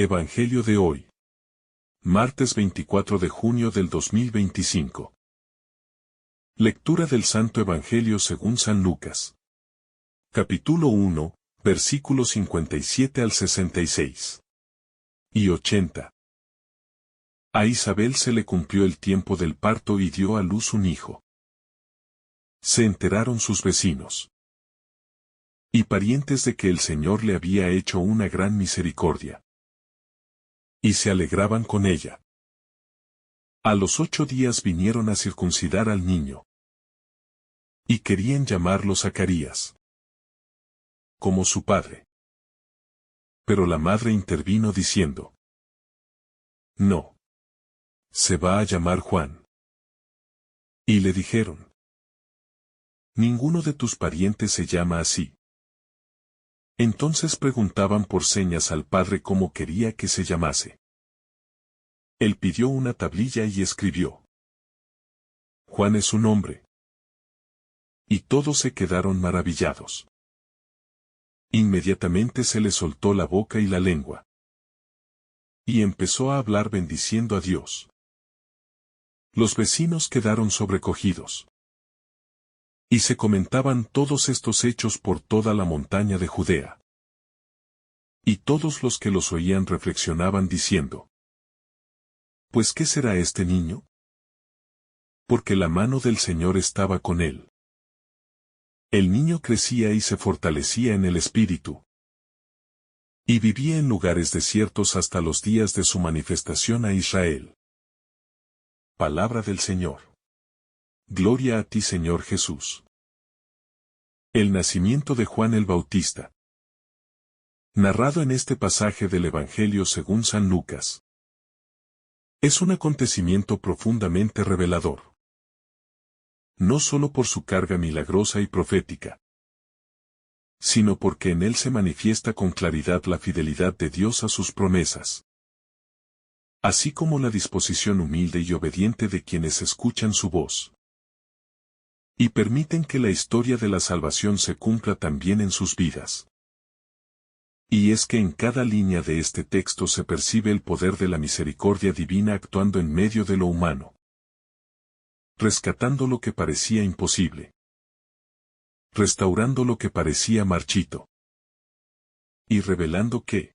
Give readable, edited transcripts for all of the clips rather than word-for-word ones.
Evangelio de hoy. Martes 24 de junio del 2025. Lectura del Santo Evangelio según San Lucas. Capítulo 1, versículos 57 al 66. Y 80. A Isabel se le cumplió el tiempo del parto y dio a luz un hijo. Se enteraron sus vecinos y parientes de que el Señor le había hecho una gran misericordia. Y se alegraban con ella. A los 8 días vinieron a circuncidar al niño. Y querían llamarlo Zacarías, como su padre. Pero la madre intervino diciendo: No. Se va a llamar Juan. Y le dijeron: Ninguno de tus parientes se llama así. Entonces preguntaban por señas al padre cómo quería que se llamase. Él pidió una tablilla y escribió: Juan es su nombre. Y todos se quedaron maravillados. Inmediatamente se le soltó la boca y la lengua. Y empezó a hablar bendiciendo a Dios. Los vecinos quedaron sobrecogidos. Y se comentaban todos estos hechos por toda la montaña de Judea. Y todos los que los oían reflexionaban diciendo: ¿Pues qué será este niño? Porque la mano del Señor estaba con él. El niño crecía y se fortalecía en el espíritu. Y vivía en lugares desiertos hasta los días de su manifestación a Israel. Palabra del Señor. Gloria a ti, Señor Jesús. El nacimiento de Juan el Bautista. Narrado en este pasaje del Evangelio según San Lucas. Es un acontecimiento profundamente revelador. No solo por su carga milagrosa y profética, sino porque en él se manifiesta con claridad la fidelidad de Dios a sus promesas, así como la disposición humilde y obediente de quienes escuchan su voz y permiten que la historia de la salvación se cumpla también en sus vidas. Y es que en cada línea de este texto se percibe el poder de la misericordia divina actuando en medio de lo humano, rescatando lo que parecía imposible, restaurando lo que parecía marchito, y revelando que,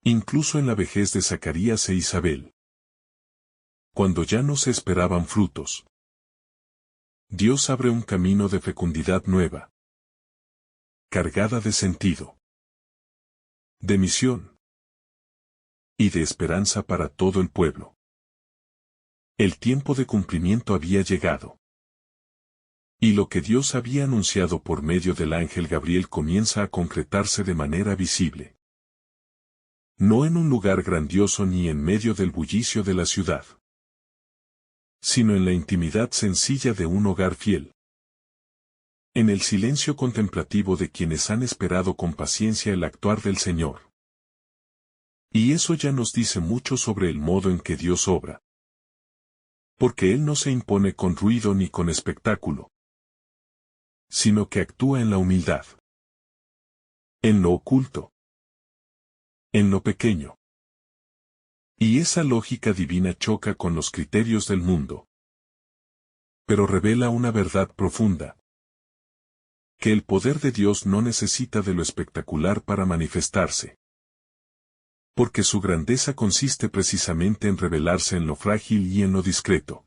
incluso en la vejez de Zacarías e Isabel, cuando ya no se esperaban frutos, Dios abre un camino de fecundidad nueva, cargada de sentido, de misión y de esperanza para todo el pueblo. El tiempo de cumplimiento había llegado. Y lo que Dios había anunciado por medio del ángel Gabriel comienza a concretarse de manera visible. No en un lugar grandioso ni en medio del bullicio de la ciudad, sino en la intimidad sencilla de un hogar fiel. En el silencio contemplativo de quienes han esperado con paciencia el actuar del Señor. Y eso ya nos dice mucho sobre el modo en que Dios obra. Porque Él no se impone con ruido ni con espectáculo, sino que actúa en la humildad, en lo oculto, en lo pequeño. Y esa lógica divina choca con los criterios del mundo, pero revela una verdad profunda: que el poder de Dios no necesita de lo espectacular para manifestarse. Porque su grandeza consiste precisamente en revelarse en lo frágil y en lo discreto.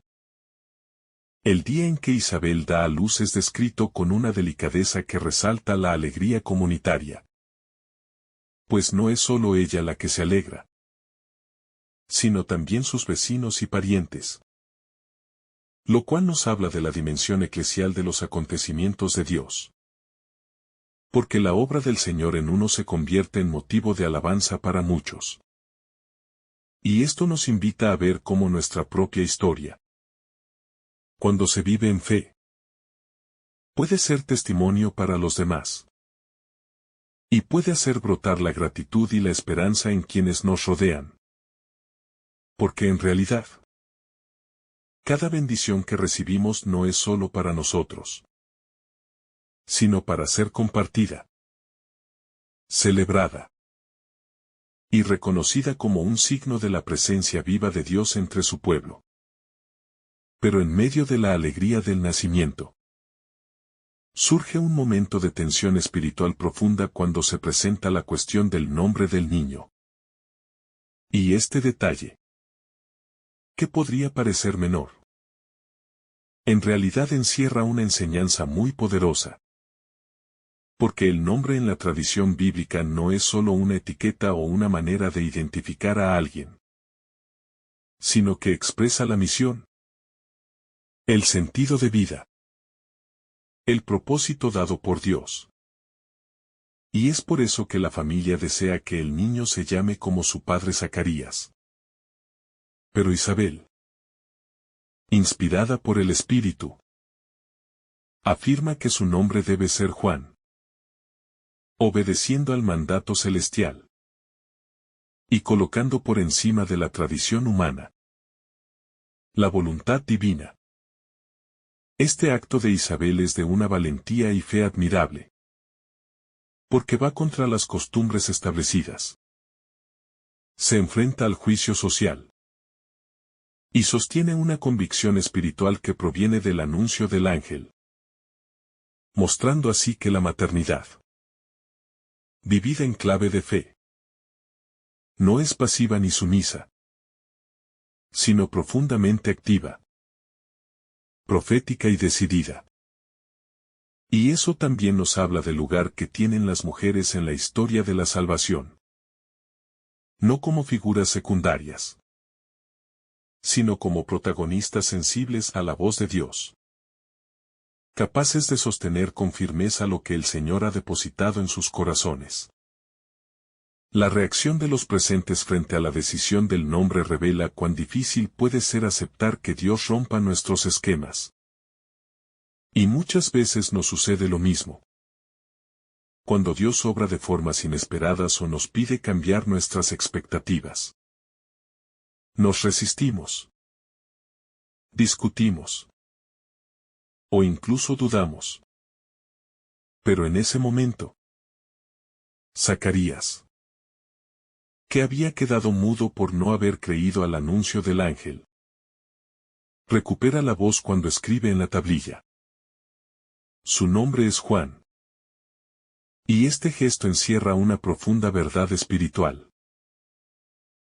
El día en que Isabel da a luz es descrito con una delicadeza que resalta la alegría comunitaria. Pues no es solo ella la que se alegra, sino también sus vecinos y parientes. Lo cual nos habla de la dimensión eclesial de los acontecimientos de Dios. Porque la obra del Señor en uno se convierte en motivo de alabanza para muchos. Y esto nos invita a ver cómo nuestra propia historia, cuando se vive en fe, puede ser testimonio para los demás. Y puede hacer brotar la gratitud y la esperanza en quienes nos rodean. Porque en realidad, cada bendición que recibimos no es solo para nosotros, sino para ser compartida, celebrada y reconocida como un signo de la presencia viva de Dios entre su pueblo. Pero en medio de la alegría del nacimiento, surge un momento de tensión espiritual profunda cuando se presenta la cuestión del nombre del niño. Y este detalle, que podría parecer menor, en realidad encierra una enseñanza muy poderosa. Porque el nombre en la tradición bíblica no es solo una etiqueta o una manera de identificar a alguien, sino que expresa la misión, el sentido de vida, el propósito dado por Dios. Y es por eso que la familia desea que el niño se llame como su padre Zacarías. Pero Isabel, inspirada por el Espíritu, afirma que su nombre debe ser Juan, obedeciendo al mandato celestial y colocando por encima de la tradición humana la voluntad divina. Este acto de Isabel es de una valentía y fe admirable, porque va contra las costumbres establecidas. Se enfrenta al juicio social y sostiene una convicción espiritual que proviene del anuncio del ángel, mostrando así que la maternidad, vivida en clave de fe, no es pasiva ni sumisa, sino profundamente activa, profética y decidida. Y eso también nos habla del lugar que tienen las mujeres en la historia de la salvación. No como figuras secundarias, sino como protagonistas sensibles a la voz de Dios, capaces de sostener con firmeza lo que el Señor ha depositado en sus corazones. La reacción de los presentes frente a la decisión del nombre revela cuán difícil puede ser aceptar que Dios rompa nuestros esquemas. Y muchas veces nos sucede lo mismo. Cuando Dios obra de formas inesperadas o nos pide cambiar nuestras expectativas, nos resistimos, discutimos, o incluso dudamos. Pero en ese momento, Zacarías, que había quedado mudo por no haber creído al anuncio del ángel, recupera la voz cuando escribe en la tablilla. Su nombre es Juan. Y este gesto encierra una profunda verdad espiritual.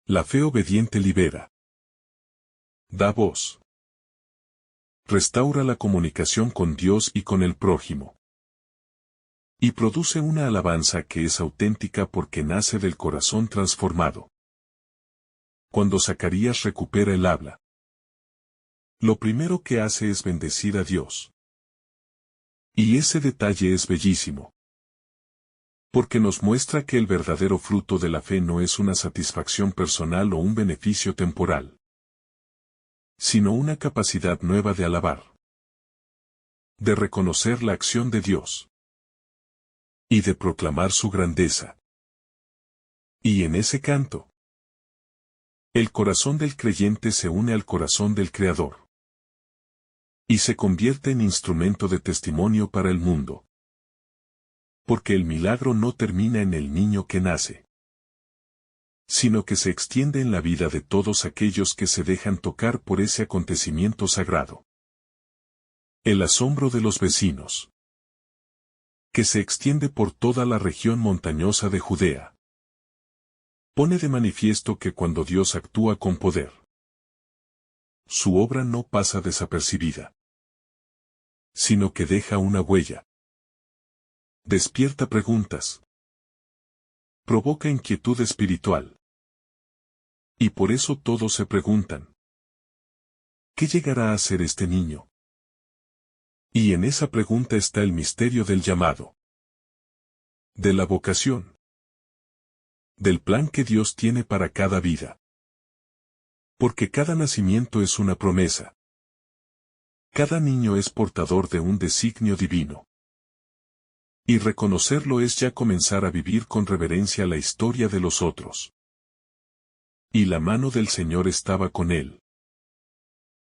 La fe obediente libera, da voz, restaura la comunicación con Dios y con el prójimo, y produce una alabanza que es auténtica porque nace del corazón transformado. Cuando Zacarías recupera el habla, lo primero que hace es bendecir a Dios. Y ese detalle es bellísimo, porque nos muestra que el verdadero fruto de la fe no es una satisfacción personal o un beneficio temporal, sino una capacidad nueva de alabar, de reconocer la acción de Dios y de proclamar su grandeza. Y en ese canto, el corazón del creyente se une al corazón del Creador y se convierte en instrumento de testimonio para el mundo. Porque el milagro no termina en el niño que nace, sino que se extiende en la vida de todos aquellos que se dejan tocar por ese acontecimiento sagrado. El asombro de los vecinos, que se extiende por toda la región montañosa de Judea, pone de manifiesto que cuando Dios actúa con poder, su obra no pasa desapercibida, sino que deja una huella. Despierta preguntas, provoca inquietud espiritual. Y por eso todos se preguntan, ¿qué llegará a ser este niño? Y en esa pregunta está el misterio del llamado, de la vocación, del plan que Dios tiene para cada vida. Porque cada nacimiento es una promesa. Cada niño es portador de un designio divino. Y reconocerlo es ya comenzar a vivir con reverencia la historia de los otros. Y la mano del Señor estaba con él,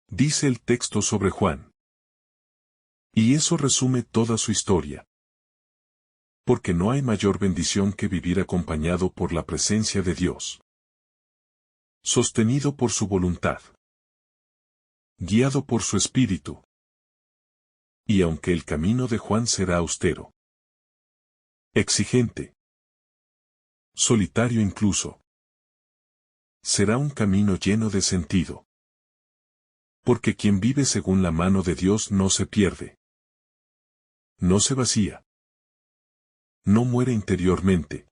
dice el texto sobre Juan. Y eso resume toda su historia. Porque no hay mayor bendición que vivir acompañado por la presencia de Dios. Sostenido por su voluntad. Guiado por su espíritu. Y aunque el camino de Juan será austero, exigente, solitario incluso, será un camino lleno de sentido. Porque quien vive según la mano de Dios no se pierde. No se vacía. No muere interiormente,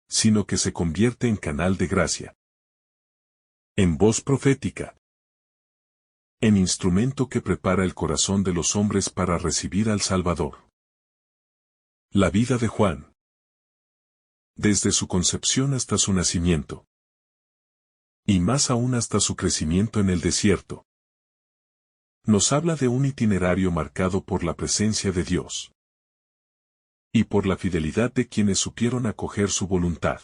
sino que se convierte en canal de gracia. En voz profética. En instrumento que prepara el corazón de los hombres para recibir al Salvador. La vida de Juan. Desde su concepción hasta su nacimiento. Y más aún hasta su crecimiento en el desierto. Nos habla de un itinerario marcado por la presencia de Dios. Y por la fidelidad de quienes supieron acoger su voluntad.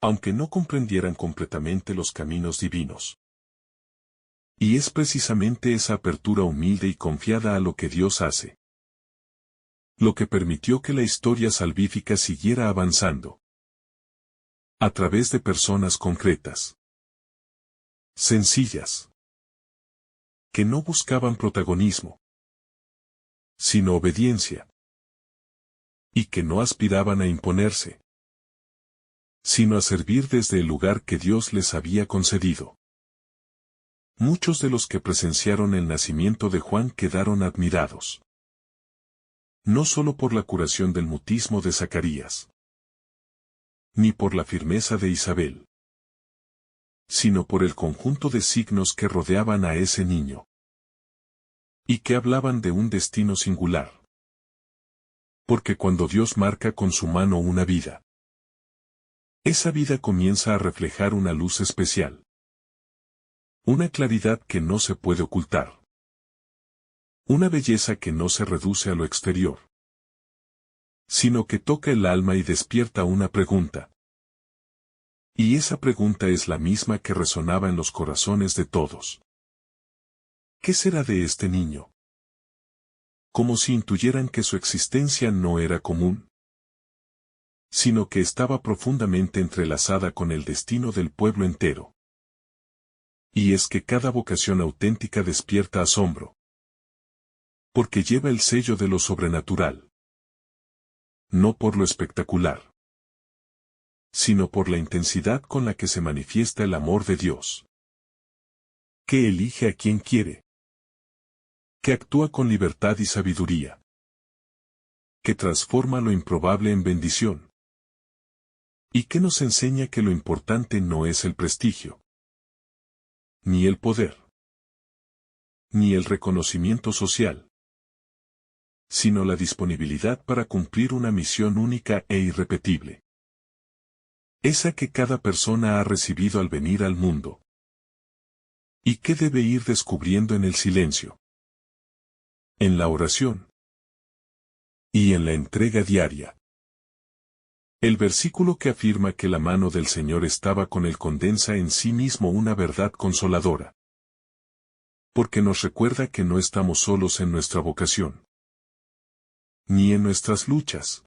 Aunque no comprendieran completamente los caminos divinos. Y es precisamente esa apertura humilde y confiada a lo que Dios hace, lo que permitió que la historia salvífica siguiera avanzando. A través de personas concretas. Sencillas. Que no buscaban protagonismo, sino obediencia. Y que no aspiraban a imponerse, sino a servir desde el lugar que Dios les había concedido. Muchos de los que presenciaron el nacimiento de Juan quedaron admirados. No solo por la curación del mutismo de Zacarías, ni por la firmeza de Isabel, sino por el conjunto de signos que rodeaban a ese niño. Y que hablaban de un destino singular. Porque cuando Dios marca con su mano una vida, esa vida comienza a reflejar una luz especial. Una claridad que no se puede ocultar. Una belleza que no se reduce a lo exterior, sino que toca el alma y despierta una pregunta. Y esa pregunta es la misma que resonaba en los corazones de todos. ¿Qué será de este niño? Como si intuyeran que su existencia no era común, sino que estaba profundamente entrelazada con el destino del pueblo entero. Y es que cada vocación auténtica despierta asombro. Porque lleva el sello de lo sobrenatural. No por lo espectacular, sino por la intensidad con la que se manifiesta el amor de Dios. Que elige a quien quiere. Que actúa con libertad y sabiduría. Que transforma lo improbable en bendición. Y que nos enseña que lo importante no es el prestigio, ni el poder, ni el reconocimiento social, sino la disponibilidad para cumplir una misión única e irrepetible. Esa que cada persona ha recibido al venir al mundo. Y que debe ir descubriendo en el silencio, en la oración y en la entrega diaria. El versículo que afirma que la mano del Señor estaba con él condensa en sí mismo una verdad consoladora. Porque nos recuerda que no estamos solos en nuestra vocación, ni en nuestras luchas,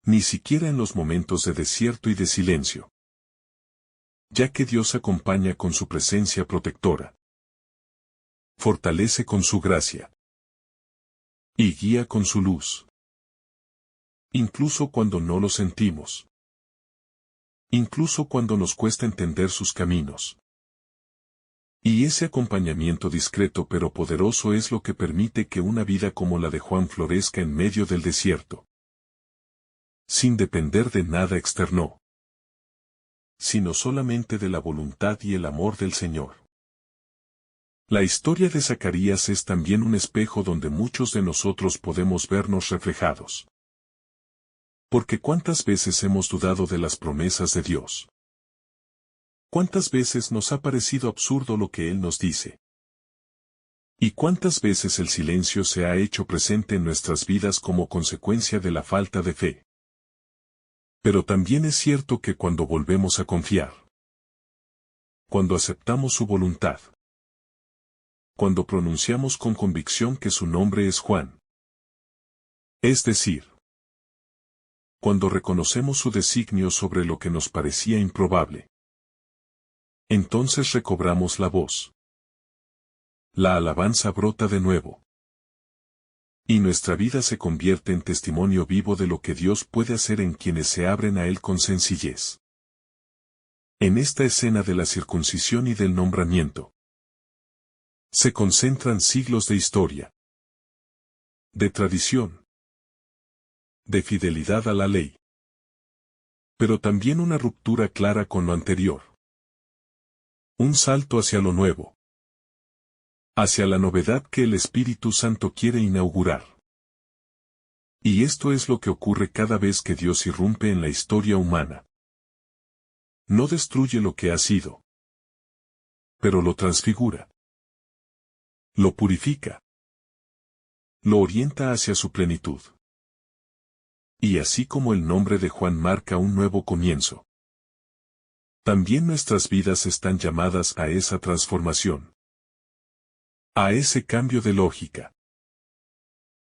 ni siquiera en los momentos de desierto y de silencio. Ya que Dios acompaña con su presencia protectora, fortalece con su gracia, y guía con su luz. Incluso cuando no lo sentimos. Incluso cuando nos cuesta entender sus caminos. Y ese acompañamiento discreto pero poderoso es lo que permite que una vida como la de Juan florezca en medio del desierto. Sin depender de nada externo, sino solamente de la voluntad y el amor del Señor. La historia de Zacarías es también un espejo donde muchos de nosotros podemos vernos reflejados. Porque ¿cuántas veces hemos dudado de las promesas de Dios? ¿Cuántas veces nos ha parecido absurdo lo que Él nos dice? ¿Y cuántas veces el silencio se ha hecho presente en nuestras vidas como consecuencia de la falta de fe? Pero también es cierto que cuando volvemos a confiar, cuando aceptamos su voluntad, cuando pronunciamos con convicción que su nombre es Juan, Es decir, cuando reconocemos su designio sobre lo que nos parecía improbable, entonces recobramos la voz. La alabanza brota de nuevo. Y nuestra vida se convierte en testimonio vivo de lo que Dios puede hacer en quienes se abren a Él con sencillez. En esta escena de la circuncisión y del nombramiento, se concentran siglos de historia, de tradición, de fidelidad a la ley, pero también una ruptura clara con lo anterior. Un salto hacia lo nuevo, hacia la novedad que el Espíritu Santo quiere inaugurar. Y esto es lo que ocurre cada vez que Dios irrumpe en la historia humana. No destruye lo que ha sido, pero lo transfigura, lo purifica, lo orienta hacia su plenitud. Y así como el nombre de Juan marca un nuevo comienzo, también nuestras vidas están llamadas a esa transformación, a ese cambio de lógica,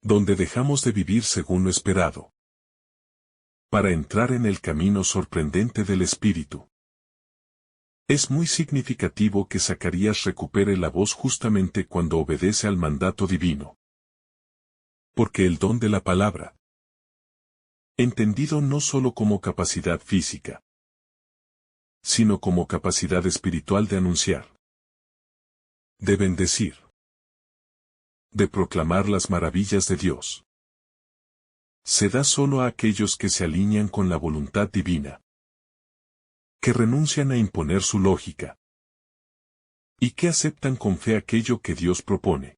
donde dejamos de vivir según lo esperado, para entrar en el camino sorprendente del Espíritu. Es muy significativo que Zacarías recupere la voz justamente cuando obedece al mandato divino. Porque el don de la palabra, entendido no solo como capacidad física, sino como capacidad espiritual de anunciar, de bendecir, de proclamar las maravillas de Dios, se da solo a aquellos que se alinean con la voluntad divina, que renuncian a imponer su lógica, y que aceptan con fe aquello que Dios propone,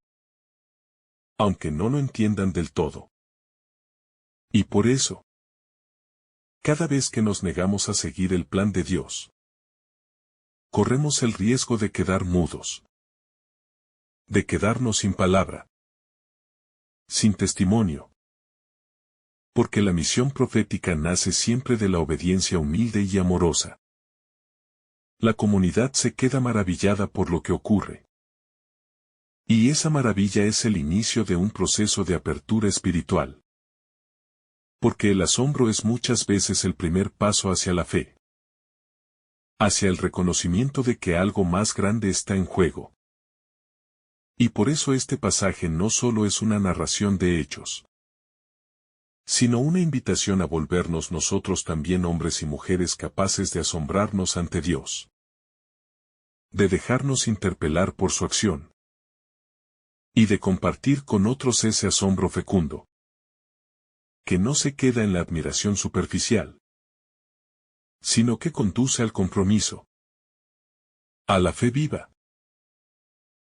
aunque no lo entiendan del todo. Y por eso, cada vez que nos negamos a seguir el plan de Dios, corremos el riesgo de quedar mudos, de quedarnos sin palabra, sin testimonio. Porque la misión profética nace siempre de la obediencia humilde y amorosa. La comunidad se queda maravillada por lo que ocurre. Y esa maravilla es el inicio de un proceso de apertura espiritual. Porque el asombro es muchas veces el primer paso hacia la fe, hacia el reconocimiento de que algo más grande está en juego. Y por eso este pasaje no solo es una narración de hechos, sino una invitación a volvernos nosotros también hombres y mujeres capaces de asombrarnos ante Dios, de dejarnos interpelar por su acción, y de compartir con otros ese asombro fecundo, que no se queda en la admiración superficial, sino que conduce al compromiso, a la fe viva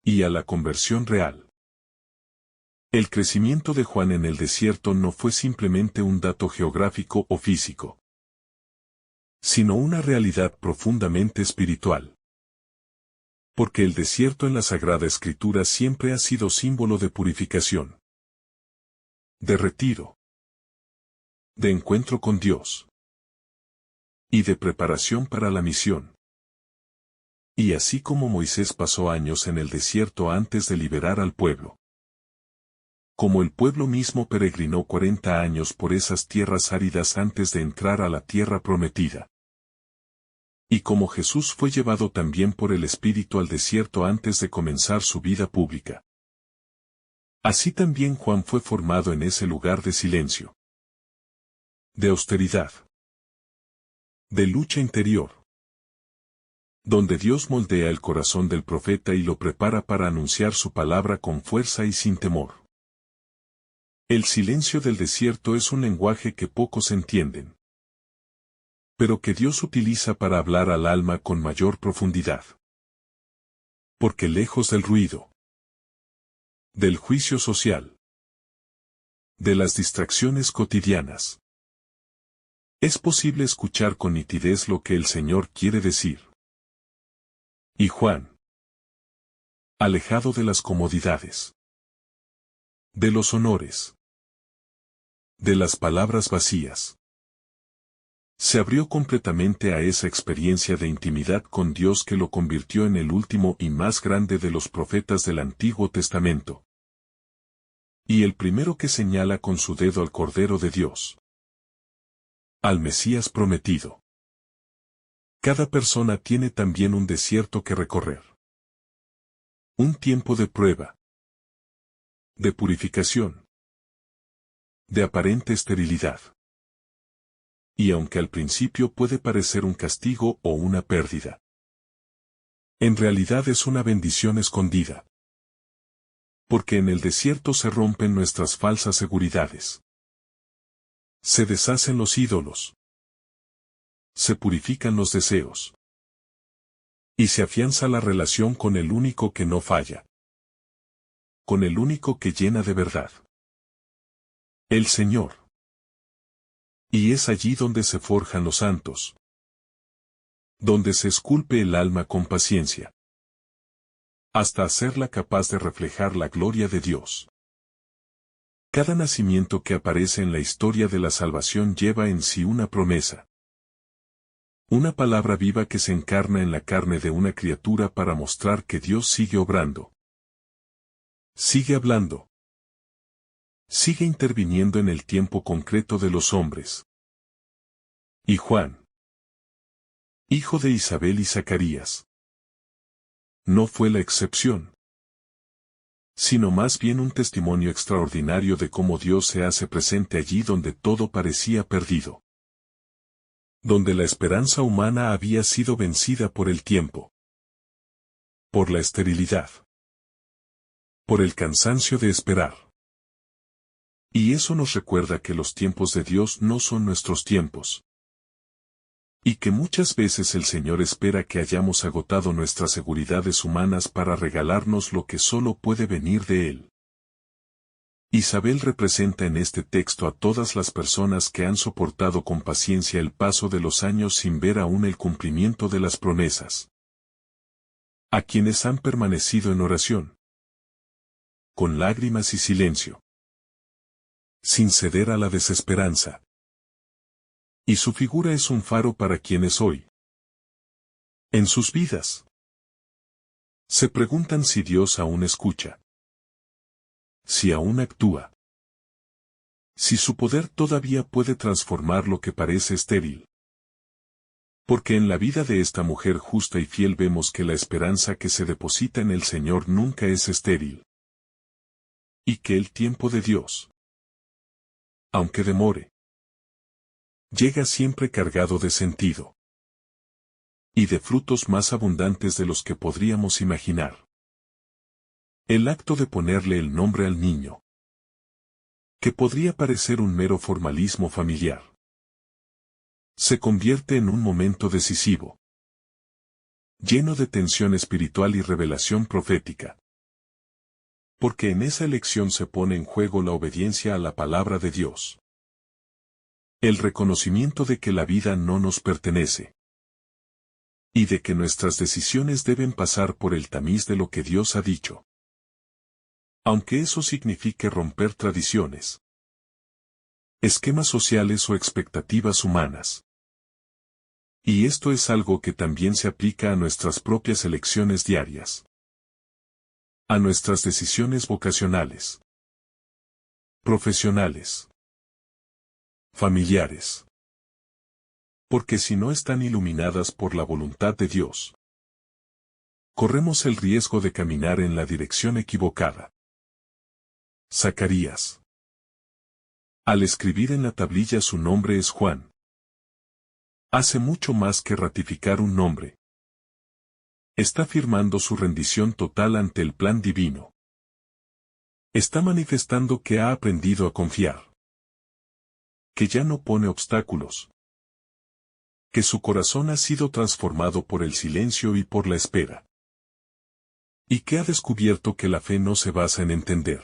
y a la conversión real. El crecimiento de Juan en el desierto no fue simplemente un dato geográfico o físico, sino una realidad profundamente espiritual. Porque el desierto en la Sagrada Escritura siempre ha sido símbolo de purificación, de retiro, de encuentro con Dios y de preparación para la misión. Y así como Moisés pasó años en el desierto antes de liberar al pueblo, como el pueblo mismo peregrinó 40 años por esas tierras áridas antes de entrar a la tierra prometida. Y como Jesús fue llevado también por el Espíritu al desierto antes de comenzar su vida pública. Así también Juan fue formado en ese lugar de silencio, de austeridad, de lucha interior, donde Dios moldea el corazón del profeta y lo prepara para anunciar su palabra con fuerza y sin temor. El silencio del desierto es un lenguaje que pocos entienden, pero que Dios utiliza para hablar al alma con mayor profundidad. Porque lejos del ruido, del juicio social, de las distracciones cotidianas, es posible escuchar con nitidez lo que el Señor quiere decir. Y Juan, alejado de las comodidades, de los honores, de las palabras vacías, se abrió completamente a esa experiencia de intimidad con Dios que lo convirtió en el último y más grande de los profetas del Antiguo Testamento. Y el primero que señala con su dedo al Cordero de Dios, al Mesías prometido. Cada persona tiene también un desierto que recorrer. Un tiempo de prueba, de purificación, de aparente esterilidad. Y aunque al principio puede parecer un castigo o una pérdida, en realidad es una bendición escondida. Porque en el desierto se rompen nuestras falsas seguridades. Se deshacen los ídolos. Se purifican los deseos. Y se afianza la relación con el único que no falla. Con el único que llena de verdad. El Señor. Y es allí donde se forjan los santos. Donde se esculpe el alma con paciencia. Hasta hacerla capaz de reflejar la gloria de Dios. Cada nacimiento que aparece en la historia de la salvación lleva en sí una promesa. Una palabra viva que se encarna en la carne de una criatura para mostrar que Dios sigue obrando. Sigue hablando. Sigue interviniendo en el tiempo concreto de los hombres. Y Juan, hijo de Isabel y Zacarías, no fue la excepción, sino más bien un testimonio extraordinario de cómo Dios se hace presente allí donde todo parecía perdido. Donde la esperanza humana había sido vencida por el tiempo. Por la esterilidad. Por el cansancio de esperar. Y eso nos recuerda que los tiempos de Dios no son nuestros tiempos. Y que muchas veces el Señor espera que hayamos agotado nuestras seguridades humanas para regalarnos lo que solo puede venir de Él. Isabel representa en este texto a todas las personas que han soportado con paciencia el paso de los años sin ver aún el cumplimiento de las promesas. A quienes han permanecido en oración. Con lágrimas y silencio. Sin ceder a la desesperanza. Y su figura es un faro para quienes hoy, en sus vidas, se preguntan si Dios aún escucha, si aún actúa, si su poder todavía puede transformar lo que parece estéril. Porque en la vida de esta mujer justa y fiel vemos que la esperanza que se deposita en el Señor nunca es estéril. Y que el tiempo de Dios, aunque demore, llega siempre cargado de sentido. Y de frutos más abundantes de los que podríamos imaginar. El acto de ponerle el nombre al niño. Que podría parecer un mero formalismo familiar. Se convierte en un momento decisivo. Lleno de tensión espiritual y revelación profética. Porque en esa elección se pone en juego la obediencia a la palabra de Dios. El reconocimiento de que la vida no nos pertenece. Y de que nuestras decisiones deben pasar por el tamiz de lo que Dios ha dicho. Aunque eso signifique romper tradiciones. Esquemas sociales o expectativas humanas. Y esto es algo que también se aplica a nuestras propias elecciones diarias. A nuestras decisiones vocacionales. Profesionales. Familiares. Porque si no están iluminadas por la voluntad de Dios, corremos el riesgo de caminar en la dirección equivocada. Zacarías. Al escribir en la tablilla su nombre es Juan. Hace mucho más que ratificar un nombre. Está firmando su rendición total ante el plan divino. Está manifestando que ha aprendido a confiar. Que ya no pone obstáculos. Que su corazón ha sido transformado por el silencio y por la espera. Y que ha descubierto que la fe no se basa en entender,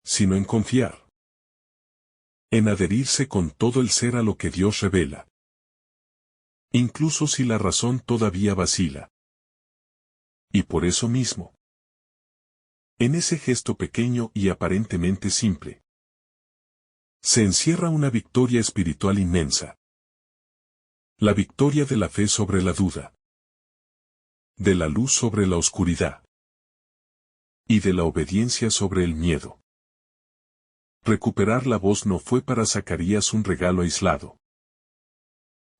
sino en confiar. En adherirse con todo el ser a lo que Dios revela. Incluso si la razón todavía vacila. Y por eso mismo, en ese gesto pequeño y aparentemente simple, se encierra una victoria espiritual inmensa. La victoria de la fe sobre la duda. De la luz sobre la oscuridad. Y de la obediencia sobre el miedo. Recuperar la voz no fue para Zacarías un regalo aislado.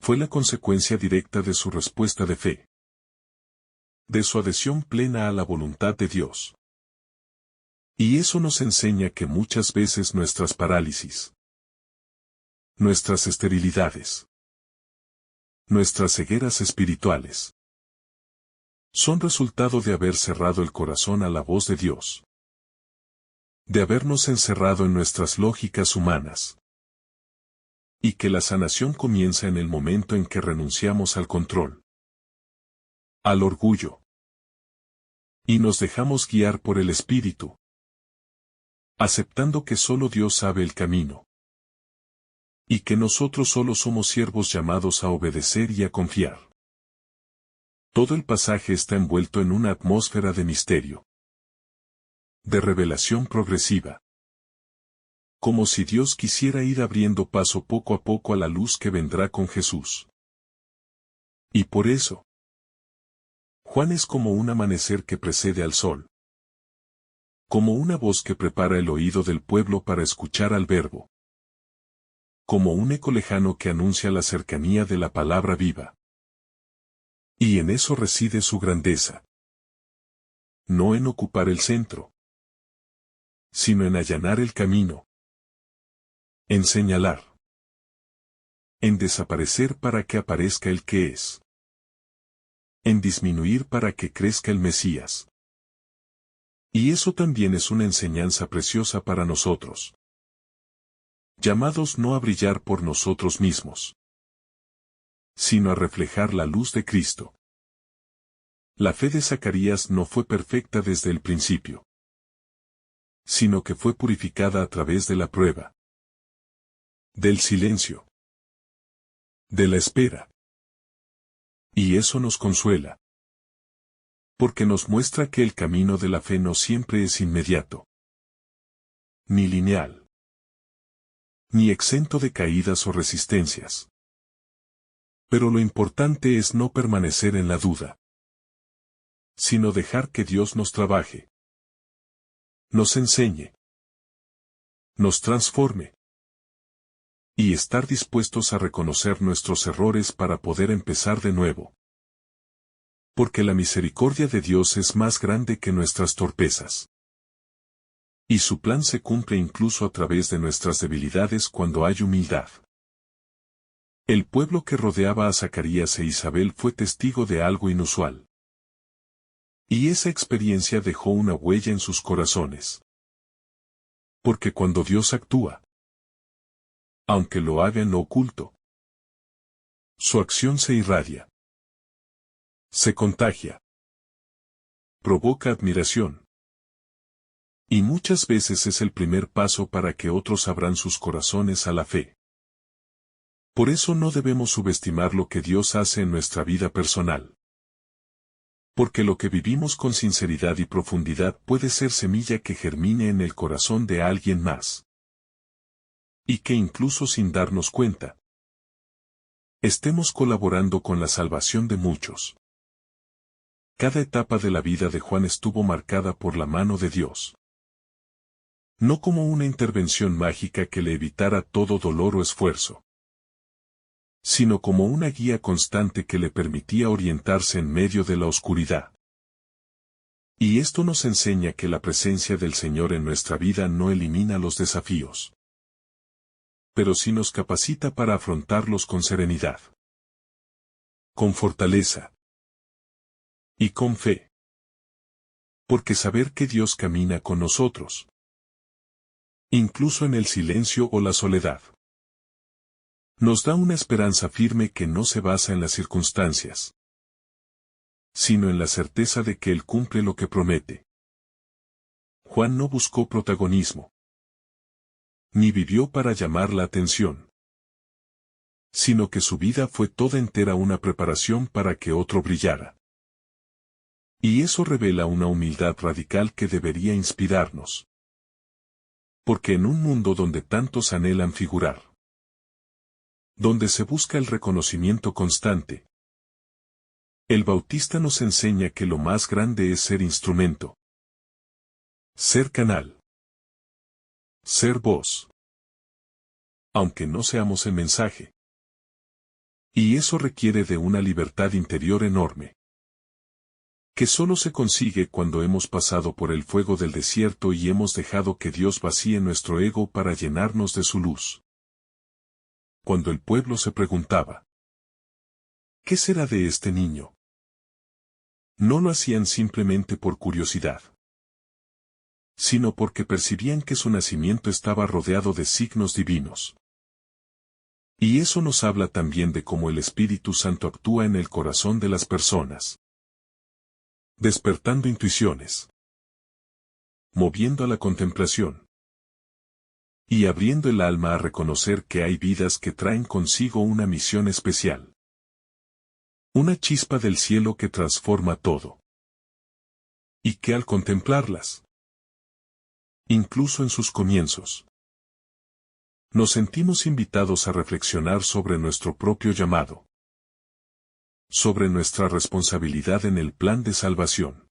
Fue la consecuencia directa de su respuesta de fe, de su adhesión plena a la voluntad de Dios. Y eso nos enseña que muchas veces nuestras parálisis, nuestras esterilidades, nuestras cegueras espirituales, son resultado de haber cerrado el corazón a la voz de Dios, de habernos encerrado en nuestras lógicas humanas, y que la sanación comienza en el momento en que renunciamos al control, al orgullo, y nos dejamos guiar por el Espíritu, aceptando que solo Dios sabe el camino, y que nosotros solo somos siervos llamados a obedecer y a confiar. Todo el pasaje está envuelto en una atmósfera de misterio, de revelación progresiva, como si Dios quisiera ir abriendo paso poco a poco a la luz que vendrá con Jesús. Y por eso, Juan es como un amanecer que precede al sol, como una voz que prepara el oído del pueblo para escuchar al Verbo, como un eco lejano que anuncia la cercanía de la palabra viva. Y en eso reside su grandeza. No en ocupar el centro, sino en allanar el camino, en señalar, en desaparecer para que aparezca el que es, en disminuir para que crezca el Mesías. Y eso también es una enseñanza preciosa para nosotros, llamados no a brillar por nosotros mismos, sino a reflejar la luz de Cristo. La fe de Zacarías no fue perfecta desde el principio, sino que fue purificada a través de la prueba, del silencio, de la espera. Y eso nos consuela, porque nos muestra que el camino de la fe no siempre es inmediato, ni lineal, ni exento de caídas o resistencias. Pero lo importante es no permanecer en la duda, sino dejar que Dios nos trabaje, nos enseñe, nos transforme, y estar dispuestos a reconocer nuestros errores para poder empezar de nuevo. Porque la misericordia de Dios es más grande que nuestras torpezas. Y su plan se cumple incluso a través de nuestras debilidades cuando hay humildad. El pueblo que rodeaba a Zacarías e Isabel fue testigo de algo inusual. Y esa experiencia dejó una huella en sus corazones. Porque cuando Dios actúa, aunque lo haga en lo oculto, su acción se irradia, se contagia, provoca admiración. Y muchas veces es el primer paso para que otros abran sus corazones a la fe. Por eso no debemos subestimar lo que Dios hace en nuestra vida personal. Porque lo que vivimos con sinceridad y profundidad puede ser semilla que germine en el corazón de alguien más. Y que incluso sin darnos cuenta, estemos colaborando con la salvación de muchos. Cada etapa de la vida de Juan estuvo marcada por la mano de Dios. No como una intervención mágica que le evitara todo dolor o esfuerzo, sino como una guía constante que le permitía orientarse en medio de la oscuridad. Y esto nos enseña que la presencia del Señor en nuestra vida no elimina los desafíos, pero sí nos capacita para afrontarlos con serenidad, con fortaleza y con fe. Porque saber que Dios camina con nosotros, incluso en el silencio o la soledad, nos da una esperanza firme que no se basa en las circunstancias, sino en la certeza de que Él cumple lo que promete. Juan no buscó protagonismo, ni vivió para llamar la atención, sino que su vida fue toda entera una preparación para que otro brillara. Y eso revela una humildad radical que debería inspirarnos. Porque en un mundo donde tantos anhelan figurar, donde se busca el reconocimiento constante, el Bautista nos enseña que lo más grande es ser instrumento, ser canal, Ser voz. Aunque no seamos el mensaje. Y eso requiere de una libertad interior enorme. Que solo se consigue cuando hemos pasado por el fuego del desierto y hemos dejado que Dios vacíe nuestro ego para llenarnos de su luz. Cuando el pueblo se preguntaba, ¿qué será de este niño? No lo hacían simplemente por curiosidad, sino porque percibían que su nacimiento estaba rodeado de signos divinos. Y eso nos habla también de cómo el Espíritu Santo actúa en el corazón de las personas. Despertando intuiciones. Moviendo a la contemplación. Y abriendo el alma a reconocer que hay vidas que traen consigo una misión especial. Una chispa del cielo que transforma todo. Y que al contemplarlas, incluso en sus comienzos, nos sentimos invitados a reflexionar sobre nuestro propio llamado. Sobre nuestra responsabilidad en el plan de salvación.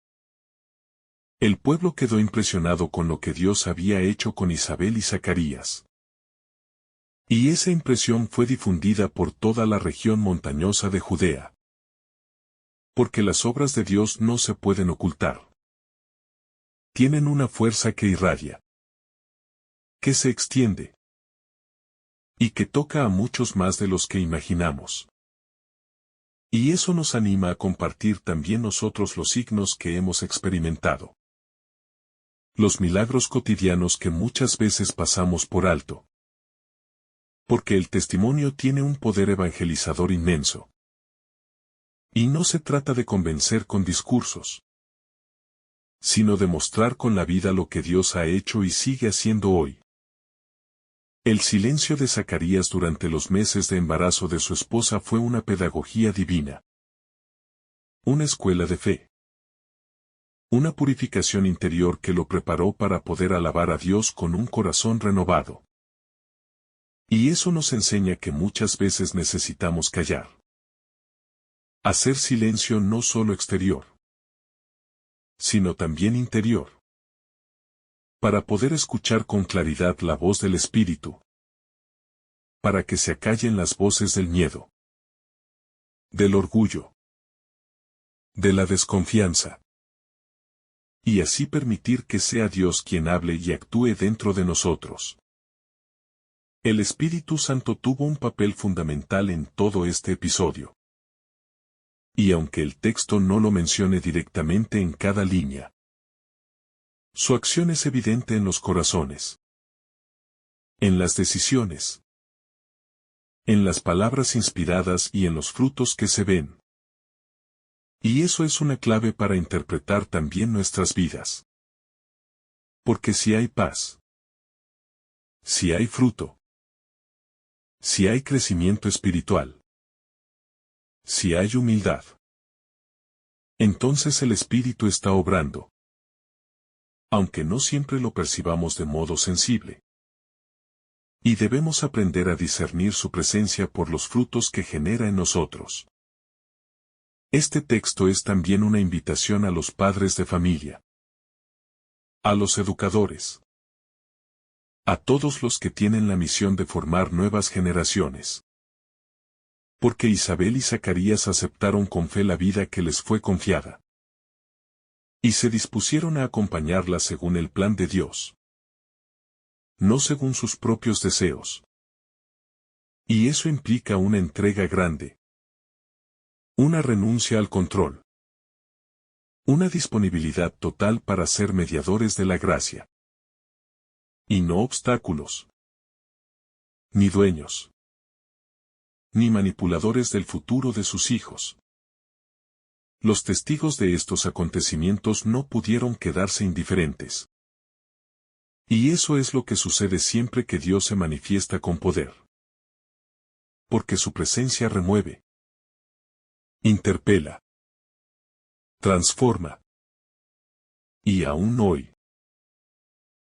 El pueblo quedó impresionado con lo que Dios había hecho con Isabel y Zacarías. Y esa impresión fue difundida por toda la región montañosa de Judea. Porque las obras de Dios no se pueden ocultar. Tienen una fuerza que irradia. Que se extiende. Y que toca a muchos más de los que imaginamos. Y eso nos anima a compartir también nosotros los signos que hemos experimentado. Los milagros cotidianos que muchas veces pasamos por alto. Porque el testimonio tiene un poder evangelizador inmenso. Y no se trata de convencer con discursos, sino de mostrar con la vida lo que Dios ha hecho y sigue haciendo hoy. El silencio de Zacarías durante los meses de embarazo de su esposa fue una pedagogía divina. Una escuela de fe. Una purificación interior que lo preparó para poder alabar a Dios con un corazón renovado. Y eso nos enseña que muchas veces necesitamos callar. Hacer silencio no solo exterior, sino también interior. Para poder escuchar con claridad la voz del Espíritu. Para que se acallen las voces del miedo. Del orgullo. De la desconfianza. Y así permitir que sea Dios quien hable y actúe dentro de nosotros. El Espíritu Santo tuvo un papel fundamental en todo este episodio. Y aunque el texto no lo mencione directamente en cada línea, su acción es evidente en los corazones. En las decisiones. En las palabras inspiradas y en los frutos que se ven. Y eso es una clave para interpretar también nuestras vidas. Porque si hay paz, si hay fruto, si hay crecimiento espiritual, si hay humildad, entonces el Espíritu está obrando. Aunque no siempre lo percibamos de modo sensible. Y debemos aprender a discernir su presencia por los frutos que genera en nosotros. Este texto es también una invitación a los padres de familia. A los educadores. A todos los que tienen la misión de formar nuevas generaciones. Porque Isabel y Zacarías aceptaron con fe la vida que les fue confiada. Y se dispusieron a acompañarla según el plan de Dios. No según sus propios deseos. Y eso implica una entrega grande. Una renuncia al control. Una disponibilidad total para ser mediadores de la gracia. Y no obstáculos. Ni dueños. Ni manipuladores del futuro de sus hijos. Los testigos de estos acontecimientos no pudieron quedarse indiferentes. Y eso es lo que sucede siempre que Dios se manifiesta con poder. Porque su presencia remueve. Interpela. Transforma. Y aún hoy.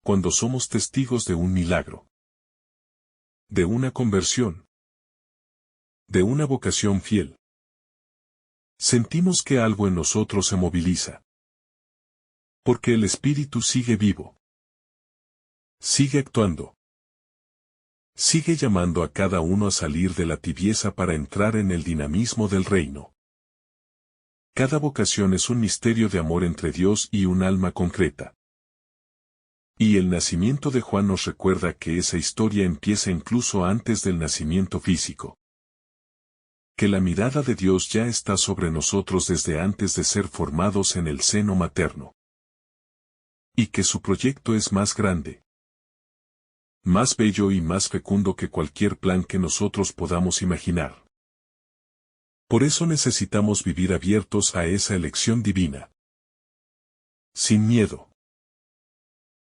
Cuando somos testigos de un milagro. De una conversión. De una vocación fiel. Sentimos que algo en nosotros se moviliza. Porque el Espíritu sigue vivo. Sigue actuando. Sigue llamando a cada uno a salir de la tibieza para entrar en el dinamismo del reino. Cada vocación es un misterio de amor entre Dios y un alma concreta. Y el nacimiento de Juan nos recuerda que esa historia empieza incluso antes del nacimiento físico. Que la mirada de Dios ya está sobre nosotros desde antes de ser formados en el seno materno. Y que su proyecto es más grande, más bello y más fecundo que cualquier plan que nosotros podamos imaginar. Por eso necesitamos vivir abiertos a esa elección divina. Sin miedo.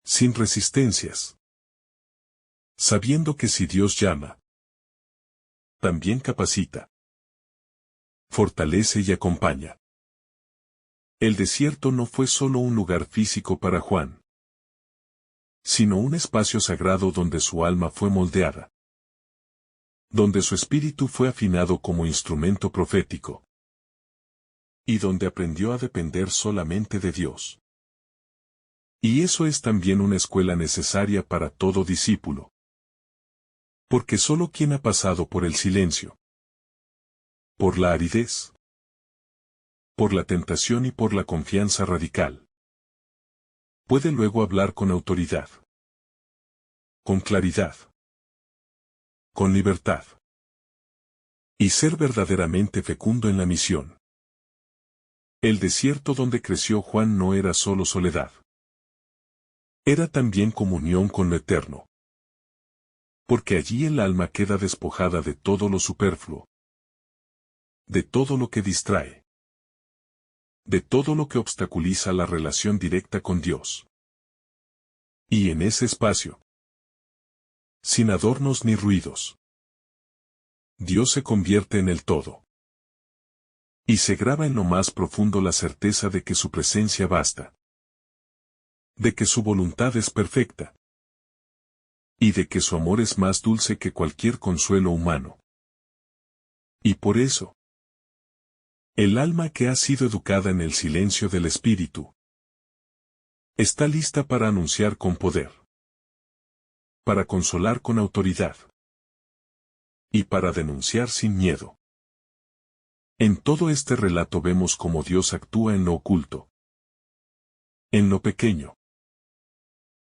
Sin resistencias. Sabiendo que si Dios llama, también capacita, fortalece y acompaña. El desierto no fue solo un lugar físico para Juan, sino un espacio sagrado donde su alma fue moldeada, donde su espíritu fue afinado como instrumento profético, y donde aprendió a depender solamente de Dios. Y eso es también una escuela necesaria para todo discípulo. Porque solo quien ha pasado por el silencio, por la aridez, por la tentación y por la confianza radical, puede luego hablar con autoridad, con claridad, con libertad, y ser verdaderamente fecundo en la misión. El desierto donde creció Juan no era solo soledad. Era también comunión con lo eterno. Porque allí el alma queda despojada de todo lo superfluo, de todo lo que distrae, de todo lo que obstaculiza la relación directa con Dios. Y en ese espacio, sin adornos ni ruidos, Dios se convierte en el todo. Y se graba en lo más profundo la certeza de que su presencia basta, de que su voluntad es perfecta, y de que su amor es más dulce que cualquier consuelo humano. Y por eso, el alma que ha sido educada en el silencio del Espíritu está lista para anunciar con poder, para consolar con autoridad y para denunciar sin miedo. En todo este relato vemos cómo Dios actúa en lo oculto, en lo pequeño,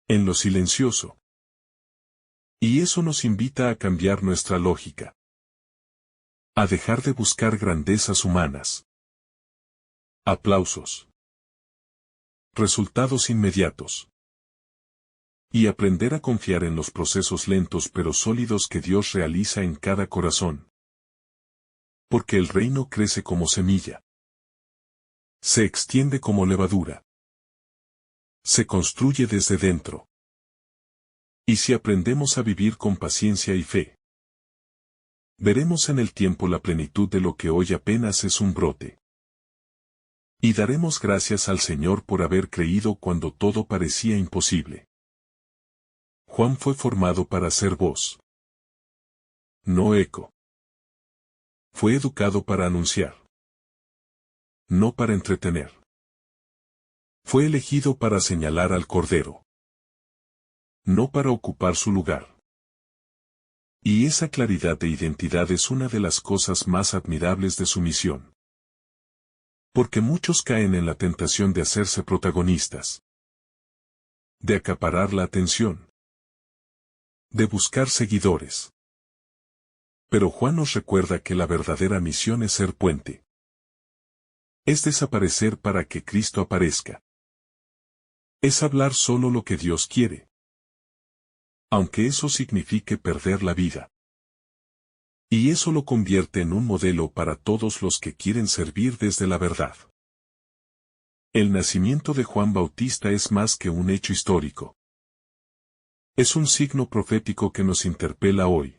en lo silencioso. Y eso nos invita a cambiar nuestra lógica, a dejar de buscar grandezas humanas, aplausos, resultados inmediatos, y aprender a confiar en los procesos lentos pero sólidos que Dios realiza en cada corazón. Porque el reino crece como semilla, se extiende como levadura, se construye desde dentro. Y si aprendemos a vivir con paciencia y fe, veremos en el tiempo la plenitud de lo que hoy apenas es un brote. Y daremos gracias al Señor por haber creído cuando todo parecía imposible. Juan fue formado para ser voz, no eco. Fue educado para anunciar, no para entretener. Fue elegido para señalar al Cordero, no para ocupar su lugar. Y esa claridad de identidad es una de las cosas más admirables de su misión. Porque muchos caen en la tentación de hacerse protagonistas, de acaparar la atención, de buscar seguidores. Pero Juan nos recuerda que la verdadera misión es ser puente. Es desaparecer para que Cristo aparezca. Es hablar solo lo que Dios quiere, aunque eso signifique perder la vida. Y eso lo convierte en un modelo para todos los que quieren servir desde la verdad. El nacimiento de Juan Bautista es más que un hecho histórico. Es un signo profético que nos interpela hoy.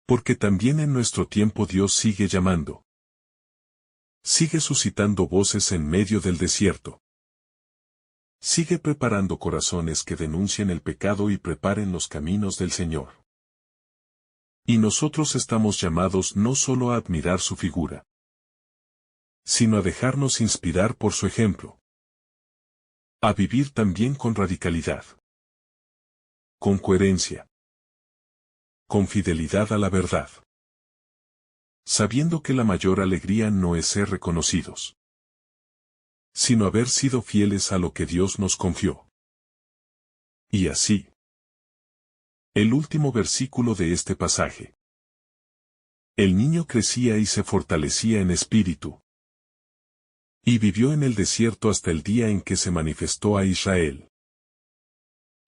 Porque también en nuestro tiempo Dios sigue llamando. Sigue suscitando voces en medio del desierto. Sigue preparando corazones que denuncien el pecado y preparen los caminos del Señor. Y nosotros estamos llamados no solo a admirar su figura, sino a dejarnos inspirar por su ejemplo. A vivir también con radicalidad. con coherencia, con fidelidad a la verdad, sabiendo que la mayor alegría no es ser reconocidos, sino haber sido fieles a lo que Dios nos confió. Y así. El último versículo de este pasaje. El niño crecía y se fortalecía en espíritu. Y vivió en el desierto hasta el día en que se manifestó a Israel.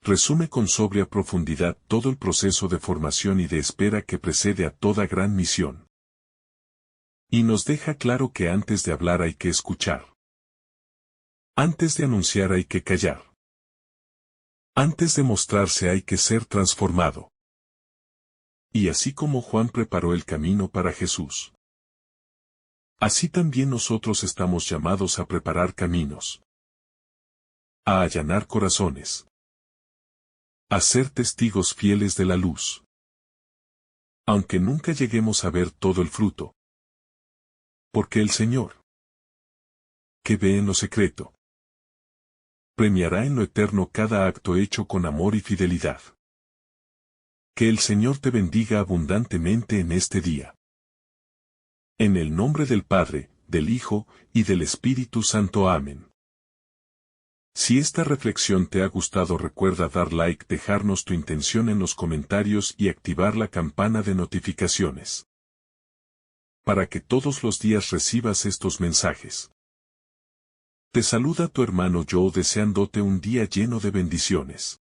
Resume con sobria profundidad todo el proceso de formación y de espera que precede a toda gran misión. Y nos deja claro que antes de hablar hay que escuchar. Antes de anunciar hay que callar. Antes de mostrarse hay que ser transformado. Y así como Juan preparó el camino para Jesús, así también nosotros estamos llamados a preparar caminos, a allanar corazones, a ser testigos fieles de la luz. Aunque nunca lleguemos a ver todo el fruto, porque el Señor, que ve en lo secreto, premiará en lo eterno cada acto hecho con amor y fidelidad. Que el Señor te bendiga abundantemente en este día. En el nombre del Padre, del Hijo, y del Espíritu Santo. Amén. Si esta reflexión te ha gustado, recuerda dar like, dejarnos tu intención en los comentarios y activar la campana de notificaciones, para que todos los días recibas estos mensajes. Te saluda tu hermano Joe deseándote un día lleno de bendiciones.